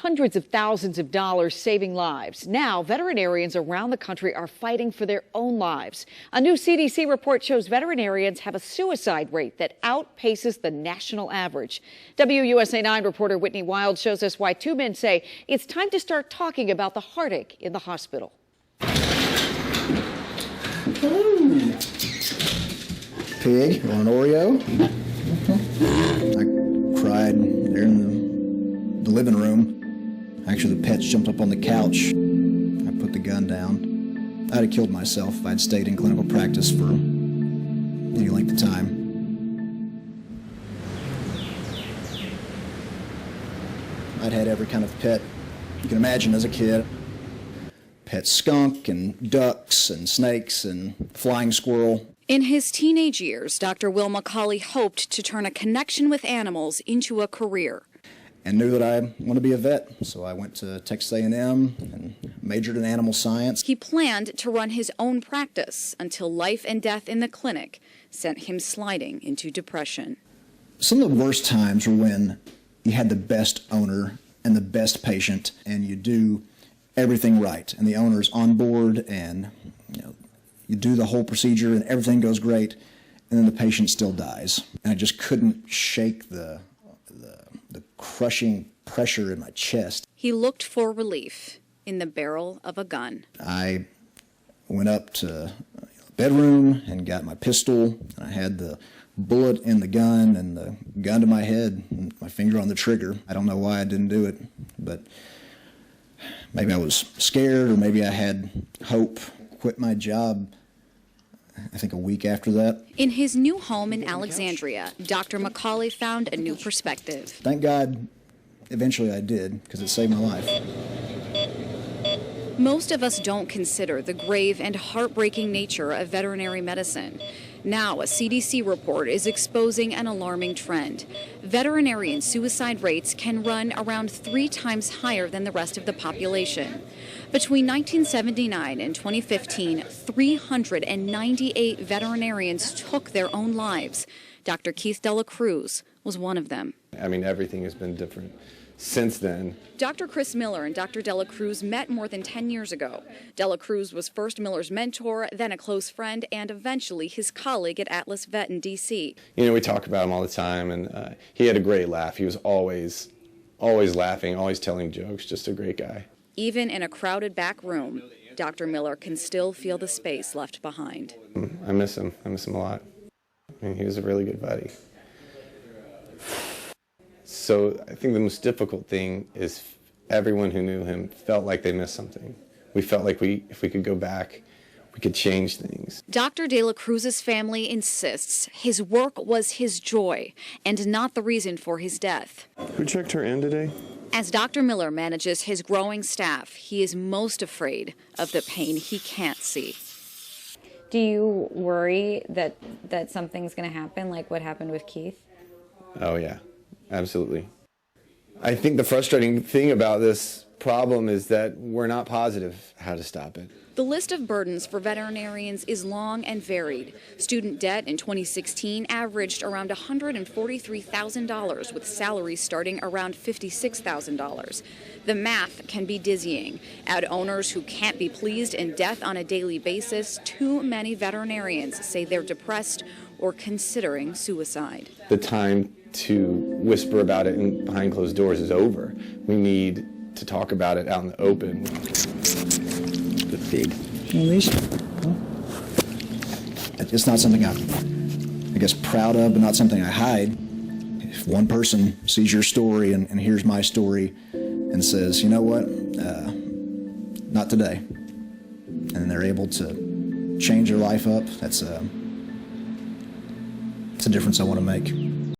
hundreds of thousands of dollars saving lives. Now, veterinarians around the country are fighting for their own lives. A new CDC report shows veterinarians have a suicide rate that outpaces the national average. WUSA 9 reporter Whitney Wild shows us why two men say it's time to start talking about the heartache in the hospital. Pig, you want an Oreo? I cried there in the living room. Actually, the pets jumped up on the couch. I put the gun down. I'd have killed myself if I'd stayed in clinical practice for any length of time. I'd had every kind of pet you can imagine as a kid. Pet skunk and ducks and snakes and flying squirrel. In his teenage years, Dr. Will McCauley hoped to turn a connection with animals into a career. And knew that I wanted to be a vet, so I went to Texas A&M and majored in animal science. He planned to run his own practice until life and death in the clinic sent him sliding into depression. Some of the worst times were when you had the best owner and the best patient, and you do everything right, and the owner's on board, and you do the whole procedure and everything goes great, and then the patient still dies. And I just couldn't shake the crushing pressure in my chest. He looked for relief in the barrel of a gun. I went up to the bedroom and got my pistol, and I had the bullet in the gun and the gun to my head and my finger on the trigger. I don't know why I didn't do it, but maybe I was scared or maybe I had hope. Quit my job, I think, a week after that. In his new home in Alexandria, Dr. McCauley found a new perspective. Thank God, eventually I did, because it saved my life. Most of us don't consider the grave and heartbreaking nature of veterinary medicine. Now, a CDC report is exposing an alarming trend. Veterinarian suicide rates can run around 3 times higher than the rest of the population. Between 1979 and 2015, 398 veterinarians took their own lives. Dr. Keith Dela Cruz was one of them. I mean, everything has been different since then. Dr. Chris Miller and Dr. Dela Cruz met more than 10 years ago. Dela Cruz was first Miller's mentor, then a close friend, and eventually his colleague at Atlas Vet in D.C. You know, we talk about him all the time, and he had a great laugh. He was always laughing, always telling jokes, just a great guy. Even in a crowded back room, Dr. Miller can still feel the space left behind. I miss him. I miss him a lot. I mean, he was a really good buddy. So I think the most difficult thing is everyone who knew him felt like they missed something. We felt like if we could go back, we could change things. Dr. De La Cruz's family insists his work was his joy and not the reason for his death. Who checked her in today? As Dr. Miller manages his growing staff, he is most afraid of the pain he can't see. Do you worry that something's going to happen, like what happened with Keith? Oh, yeah, absolutely. I think the frustrating thing about this problem is that we're not positive how to stop it. The list of burdens for veterinarians is long and varied. Student debt in 2016 averaged around $143,000, with salaries starting around $56,000. The math can be dizzying. Add owners who can't be pleased in death on a daily basis, too many veterinarians say they're depressed or considering suicide. The time to whisper about it behind closed doors is over. We need to talk about it out in the open. The pig. It's not something I'm, I guess, proud of, but not something I hide. If one person sees your story and hears my story and says, you know what, not today, and they're able to change their life up, it's a difference I want to make.